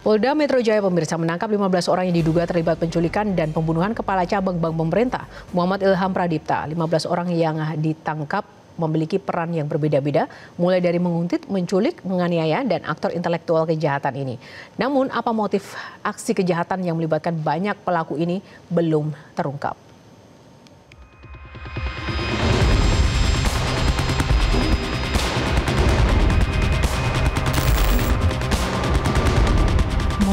Polda Metro Jaya pemirsa menangkap 15 orang yang diduga terlibat penculikan dan pembunuhan Kepala Cabang Bank Pemerintah, Muhammad Ilham Pradipta. 15 orang yang ditangkap memiliki peran yang berbeda-beda, mulai dari menguntit, menculik, menganiaya, dan aktor intelektual kejahatan ini. Namun, apa motif aksi kejahatan yang melibatkan banyak pelaku ini belum terungkap.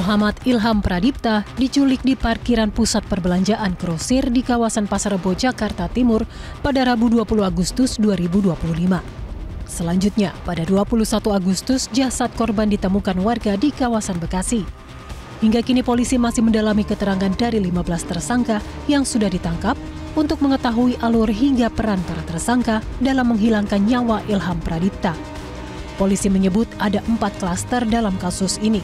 Muhammad Ilham Pradipta diculik di parkiran pusat perbelanjaan Grosir di kawasan Pasar Rebo, Jakarta Timur pada Rabu 20 Agustus 2025. Selanjutnya, pada 21 Agustus, jasad korban ditemukan warga di kawasan Bekasi. Hingga kini polisi masih mendalami keterangan dari 15 tersangka yang sudah ditangkap untuk mengetahui alur hingga peran para tersangka dalam menghilangkan nyawa Ilham Pradipta. Polisi menyebut ada 4 klaster dalam kasus ini.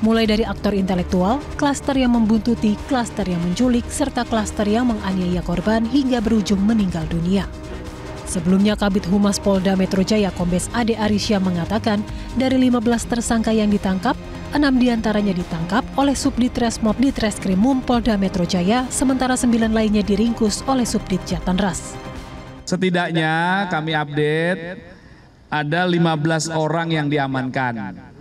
Mulai dari aktor intelektual, klaster yang membuntuti, klaster yang menculik, serta klaster yang menganiaya korban hingga berujung meninggal dunia. Sebelumnya, Kabid Humas Polda Metro Jaya Kombes Ade Arisya mengatakan dari 15 tersangka yang ditangkap, 6 diantaranya ditangkap oleh Subdit Resmob Ditreskrimum Polda Metro Jaya, sementara 9 lainnya diringkus oleh Subdit Jatanras. Setidaknya kami update ada 15 orang yang diamankan.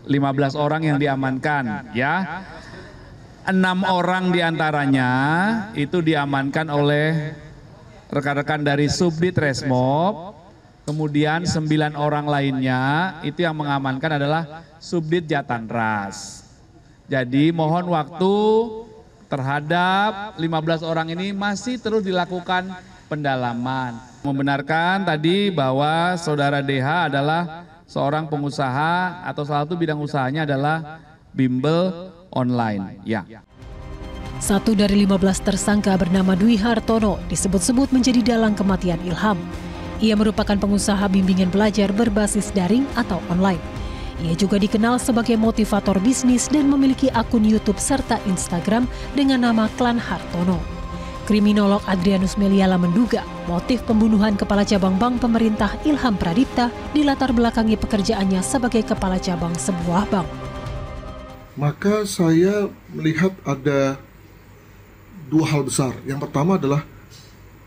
15 orang yang diamankan, ya. 6 orang diantaranya itu diamankan oleh rekan-rekan dari Subdit Resmob, kemudian 9 orang lainnya itu yang mengamankan adalah Subdit Jatanras. Jadi mohon waktu terhadap 15 orang ini masih terus dilakukan pendalaman. Membenarkan tadi bahwa saudara DH adalah seorang pengusaha atau salah satu bidang usahanya adalah bimbel online. Ya. Satu dari 15 tersangka bernama Dwi Hartono disebut-sebut menjadi dalang kematian Ilham. Ia merupakan pengusaha bimbingan belajar berbasis daring atau online. Ia juga dikenal sebagai motivator bisnis dan memiliki akun YouTube serta Instagram dengan nama Klan Hartono. Kriminolog Adrianus Meliala menduga motif pembunuhan Kepala Cabang Bank Pemerintah Ilham Pradipta dilatar belakangi pekerjaannya sebagai Kepala Cabang sebuah bank. Maka saya melihat ada 2 hal besar. Yang pertama adalah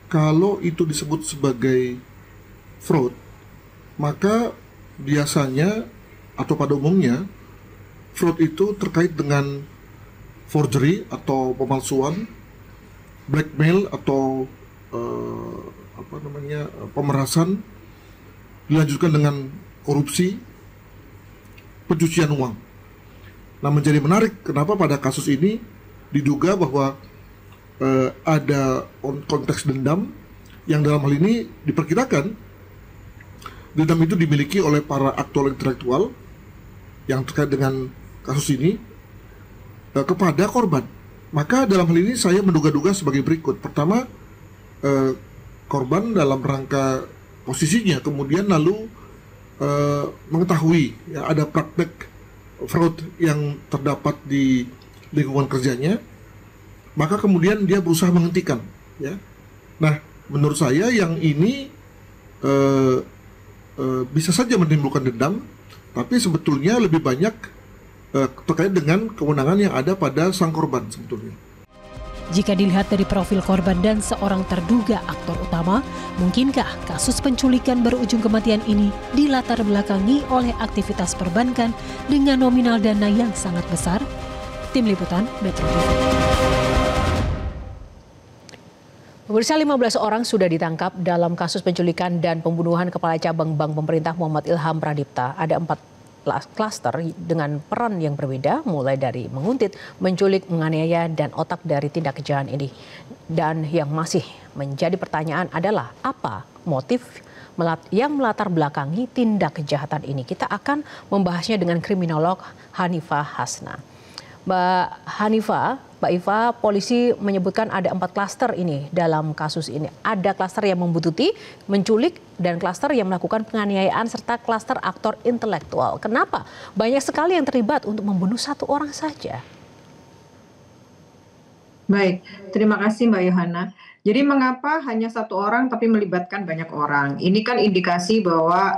kalau itu disebut sebagai fraud, maka biasanya atau pada umumnya fraud itu terkait dengan forgery atau pemalsuan, blackmail atau pemerasan, dilanjutkan dengan korupsi, pencucian uang. Nah, menjadi menarik kenapa pada kasus ini diduga bahwa ada konteks dendam yang dalam hal ini diperkirakan dendam itu dimiliki oleh para aktor intelektual yang terkait dengan kasus ini kepada korban. Maka dalam hal ini saya menduga-duga sebagai berikut. Pertama, korban dalam rangka posisinya, kemudian lalu mengetahui ya, ada praktek fraud yang terdapat di lingkungan kerjanya, maka kemudian dia berusaha menghentikan. Ya. Nah, menurut saya yang ini bisa saja menimbulkan dendam, tapi sebetulnya lebih banyak terkait dengan kewenangan yang ada pada sang korban sebetulnya. Jika dilihat dari profil korban dan seorang terduga aktor utama, mungkinkah kasus penculikan berujung kematian ini dilatar belakangi oleh aktivitas perbankan dengan nominal dana yang sangat besar? Tim Liputan Metro TV. Pemirsa, 15 orang sudah ditangkap dalam kasus penculikan dan pembunuhan Kepala Cabang Bank Pemerintah Muhammad Ilham Pradipta. Ada 4 klaster dengan peran yang berbeda, mulai dari menguntit, menculik, menganiaya, dan otak dari tindak kejahatan ini. Dan yang masih menjadi pertanyaan adalah apa motif yang melatar belakangi tindak kejahatan ini. Kita akan membahasnya dengan kriminolog Hanifah Hasna. Mbak Iva, polisi menyebutkan ada 4 klaster ini dalam kasus ini. Ada klaster yang membuntuti, menculik, dan klaster yang melakukan penganiayaan, serta klaster aktor intelektual. Kenapa banyak sekali yang terlibat untuk membunuh 1 orang saja? Baik, terima kasih Mbak Yohana. Jadi mengapa hanya satu orang tapi melibatkan banyak orang? Ini kan indikasi bahwa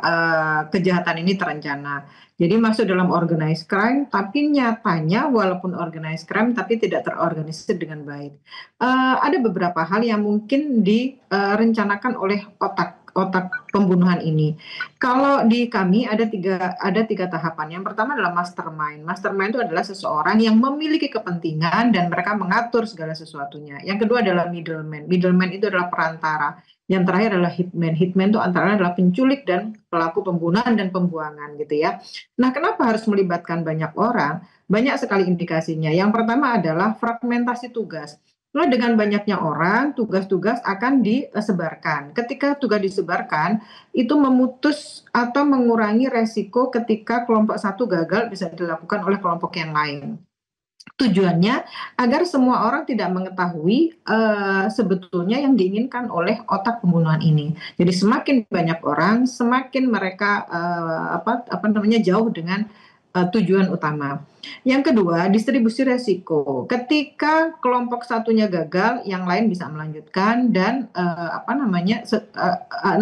kejahatan ini terencana. Jadi masuk dalam organized crime, tapi nyatanya walaupun organized crime tapi tidak terorganisir dengan baik. Ada beberapa hal yang mungkin direncanakan oleh otak pembunuhan ini. Kalau di kami ada tiga tahapan. Yang pertama adalah mastermind. Mastermind itu adalah seseorang yang memiliki kepentingan dan mereka mengatur segala sesuatunya. Yang kedua adalah middleman. Middleman itu adalah perantara. Yang terakhir adalah hitman. Hitman itu antara adalah penculik dan pelaku pembunuhan dan pembuangan gitu ya. Nah, kenapa harus melibatkan banyak orang? Banyak sekali indikasinya. Yang pertama adalah fragmentasi tugas. Lalu dengan banyaknya orang, tugas-tugas akan disebarkan. Ketika tugas disebarkan, itu memutus atau mengurangi resiko ketika kelompok satu gagal bisa dilakukan oleh kelompok yang lain. Tujuannya agar semua orang tidak mengetahui sebetulnya yang diinginkan oleh otak pembunuhan ini. Jadi semakin banyak orang, semakin mereka jauh dengan tujuan utama. Yang kedua, distribusi resiko. Ketika kelompok satunya gagal, yang lain bisa melanjutkan dan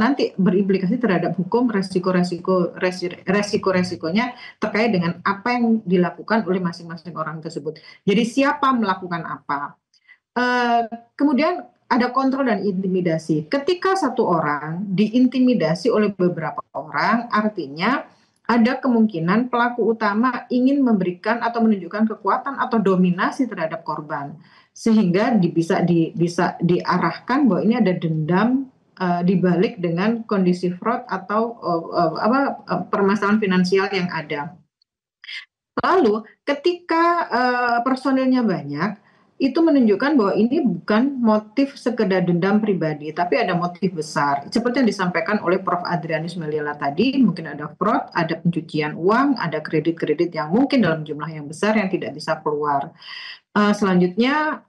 nanti berimplikasi terhadap hukum resiko-resikonya terkait dengan apa yang dilakukan oleh masing-masing orang tersebut. Jadi siapa melakukan apa. Kemudian ada kontrol dan intimidasi. Ketika satu orang diintimidasi oleh beberapa orang, artinya ada kemungkinan pelaku utama ingin memberikan atau menunjukkan kekuatan atau dominasi terhadap korban, sehingga bisa diarahkan bahwa ini ada dendam dibalik dengan kondisi fraud atau permasalahan finansial yang ada. Lalu ketika personilnya banyak, itu menunjukkan bahwa ini bukan motif sekedar dendam pribadi, tapi ada motif besar. Seperti yang disampaikan oleh Prof. Adrianus Meliala tadi, mungkin ada fraud, ada pencucian uang, ada kredit-kredit yang mungkin dalam jumlah yang besar yang tidak bisa keluar. Selanjutnya,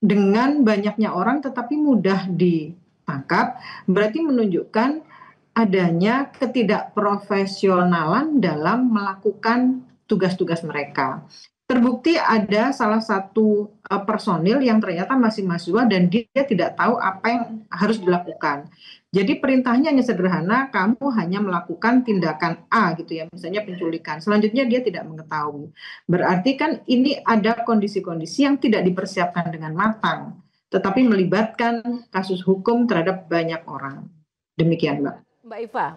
dengan banyaknya orang tetapi mudah ditangkap, berarti menunjukkan adanya ketidakprofesionalan dalam melakukan tugas-tugas mereka. Terbukti ada salah satu personil yang ternyata masih mahasiswa dan dia tidak tahu apa yang harus dilakukan. Jadi perintahnya hanya sederhana, kamu hanya melakukan tindakan A gitu ya, misalnya penculikan. Selanjutnya dia tidak mengetahui. Berarti kan ini ada kondisi-kondisi yang tidak dipersiapkan dengan matang, tetapi melibatkan kasus hukum terhadap banyak orang. Demikian, Mbak. Mbak Iva,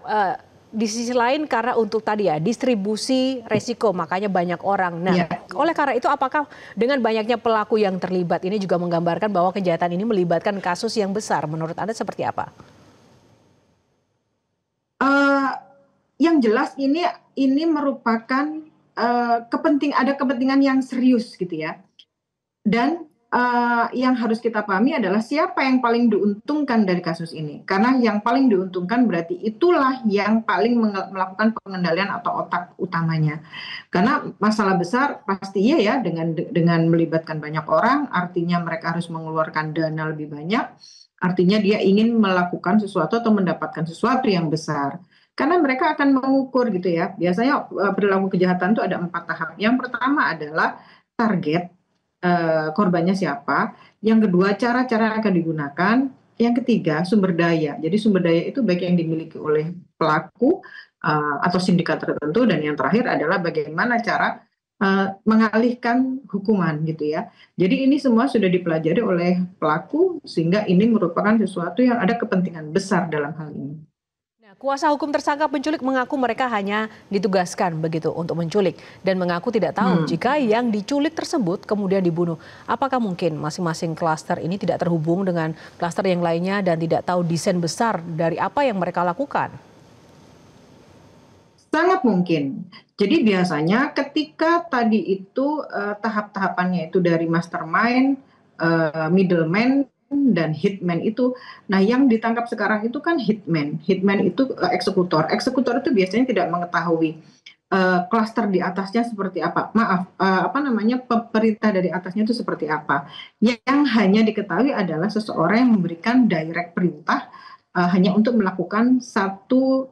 di sisi lain karena untuk tadi ya distribusi resiko makanya banyak orang. Nah, oleh karena itu apakah dengan banyaknya pelaku yang terlibat ini juga menggambarkan bahwa kejahatan ini melibatkan kasus yang besar? Menurut Anda seperti apa? Yang jelas ini merupakan ada kepentingan yang serius gitu ya. Dan yang harus kita pahami adalah siapa yang paling diuntungkan dari kasus ini. Karena yang paling diuntungkan berarti itulah yang paling melakukan pengendalian atau otak utamanya. Karena masalah besar pasti iya ya, dengan melibatkan banyak orang, artinya mereka harus mengeluarkan dana lebih banyak, artinya dia ingin melakukan sesuatu atau mendapatkan sesuatu yang besar. Karena mereka akan mengukur gitu ya. Biasanya perilaku kejahatan itu ada 4 tahap. Yang pertama adalah target, korbannya siapa. Yang kedua, cara-cara yang akan digunakan. Yang ketiga, sumber daya. Jadi sumber daya itu baik yang dimiliki oleh pelaku atau sindikat tertentu. Dan yang terakhir adalah bagaimana cara mengalihkan hukuman gitu ya. Jadi ini semua sudah dipelajari oleh pelaku sehingga ini merupakan sesuatu yang ada kepentingan besar dalam hal ini. Kuasa hukum tersangka penculik mengaku mereka hanya ditugaskan begitu untuk menculik dan mengaku tidak tahu jika yang diculik tersebut kemudian dibunuh. Apakah mungkin masing-masing klaster ini tidak terhubung dengan klaster yang lainnya dan tidak tahu desain besar dari apa yang mereka lakukan? Sangat mungkin. Jadi biasanya ketika tadi itu tahap-tahapannya itu dari mastermind, middleman, dan hitman itu, nah yang ditangkap sekarang itu kan hitman itu eksekutor itu biasanya tidak mengetahui klaster di atasnya seperti apa, perintah dari atasnya itu seperti apa. Yang hanya diketahui adalah seseorang yang memberikan direct perintah hanya untuk melakukan satu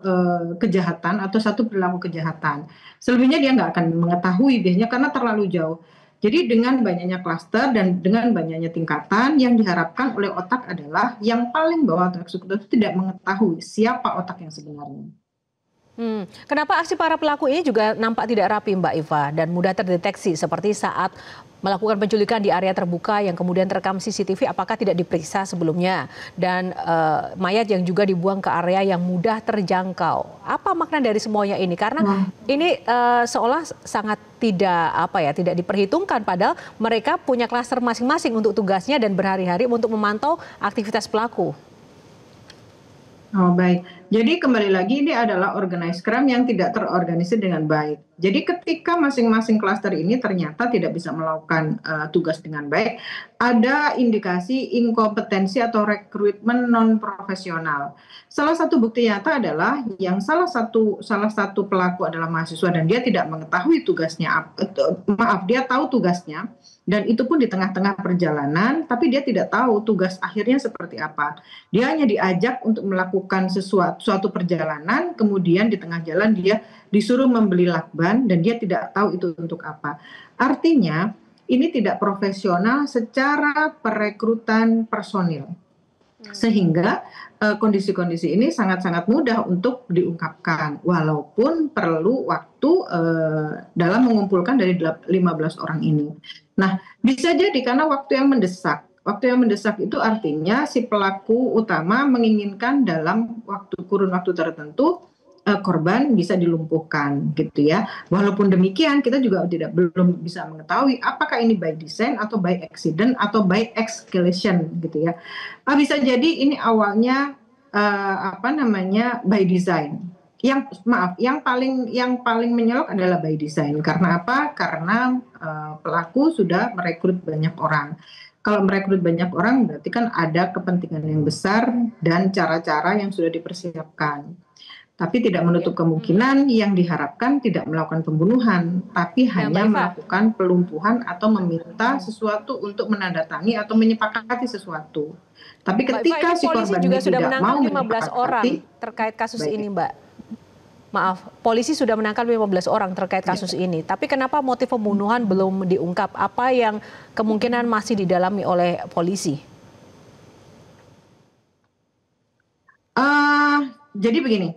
kejahatan atau satu perilaku kejahatan. Selebihnya dia nggak akan mengetahui biasanya karena terlalu jauh. Jadi dengan banyaknya klaster dan dengan banyaknya tingkatan, yang diharapkan oleh otak adalah yang paling bawah atau eksekutif tidak mengetahui siapa otak yang sebenarnya. Kenapa aksi para pelaku ini juga nampak tidak rapi, Mbak Iva, dan mudah terdeteksi seperti saat melakukan penculikan di area terbuka yang kemudian terekam CCTV, apakah tidak diperiksa sebelumnya, dan mayat yang juga dibuang ke area yang mudah terjangkau. Apa makna dari semuanya ini? Karena ini seolah sangat tidak diperhitungkan, padahal mereka punya klaster masing-masing untuk tugasnya dan berhari-hari untuk memantau aktivitas pelaku. Oh baik, jadi kembali lagi ini adalah organized crime yang tidak terorganisir dengan baik. Jadi ketika masing-masing klaster ini ternyata tidak bisa melakukan tugas dengan baik, ada indikasi inkompetensi atau rekrutmen non profesional. Salah satu bukti nyata adalah yang salah satu pelaku adalah mahasiswa dan dia tidak mengetahui tugasnya, dia tahu tugasnya. Dan itu pun di tengah-tengah perjalanan, tapi dia tidak tahu tugas akhirnya seperti apa. Dia hanya diajak untuk melakukan suatu perjalanan, kemudian di tengah jalan dia disuruh membeli lakban dan dia tidak tahu itu untuk apa. Artinya ini tidak profesional secara perekrutan personil. Sehingga kondisi-kondisi ini sangat-sangat mudah untuk diungkapkan, walaupun perlu waktu dalam mengumpulkan dari 15 orang ini. Nah, bisa jadi karena waktu yang mendesak. Waktu yang mendesak itu artinya si pelaku utama menginginkan dalam kurun waktu tertentu korban bisa dilumpuhkan gitu ya. Walaupun demikian kita juga belum bisa mengetahui apakah ini by design atau by accident atau by escalation gitu ya. Bisa jadi ini awalnya by design. Yang paling menyolok adalah by design. Karena apa? Karena pelaku sudah merekrut banyak orang. Kalau merekrut banyak orang berarti kan ada kepentingan yang besar dan cara-cara yang sudah dipersiapkan. Tapi tidak menutup kemungkinan yang diharapkan tidak melakukan pembunuhan, tapi hanya melakukan pelumpuhan atau meminta sesuatu untuk menandatangani atau menyepakati sesuatu. Tapi ketika si korban juga ini sudah tidak mau 15 orang terkait kasus ini, Mbak. Maaf, polisi sudah menangkap 15 orang terkait kasus ini. Tapi kenapa motif pembunuhan belum diungkap? Apa yang kemungkinan masih didalami oleh polisi? Jadi begini,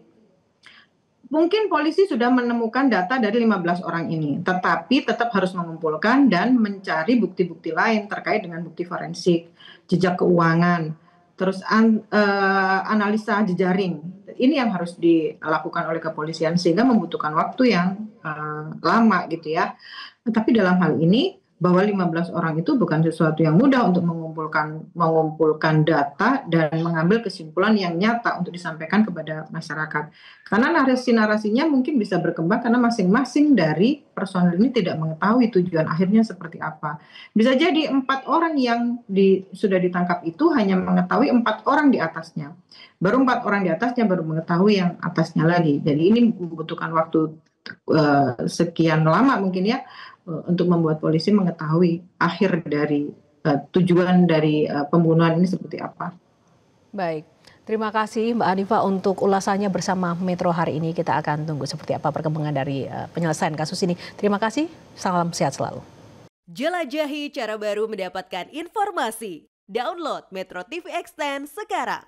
mungkin polisi sudah menemukan data dari 15 orang ini, tetapi tetap harus mengumpulkan dan mencari bukti-bukti lain terkait dengan bukti forensik, jejak keuangan, terus analisa jejaring. Ini yang harus dilakukan oleh kepolisian sehingga membutuhkan waktu yang lama gitu ya. Tapi dalam hal ini bahwa 15 orang itu bukan sesuatu yang mudah untuk mengumpulkan data dan mengambil kesimpulan yang nyata untuk disampaikan kepada masyarakat. Karena narasi-narasinya mungkin bisa berkembang karena masing-masing dari personel ini tidak mengetahui tujuan akhirnya seperti apa. Bisa jadi 4 orang yang sudah ditangkap itu hanya mengetahui 4 orang di atasnya. Baru 4 orang di atasnya baru mengetahui yang atasnya lagi. Jadi ini membutuhkan waktu sekian lama mungkin ya untuk membuat polisi mengetahui akhir dari tujuan dari pembunuhan ini seperti apa. Baik, terima kasih Mbak Hanifah untuk ulasannya bersama Metro hari ini. Kita akan tunggu seperti apa perkembangan dari penyelesaian kasus ini. Terima kasih, salam sehat selalu. Jelajahi cara baru mendapatkan informasi. Download Metro TV Extend sekarang.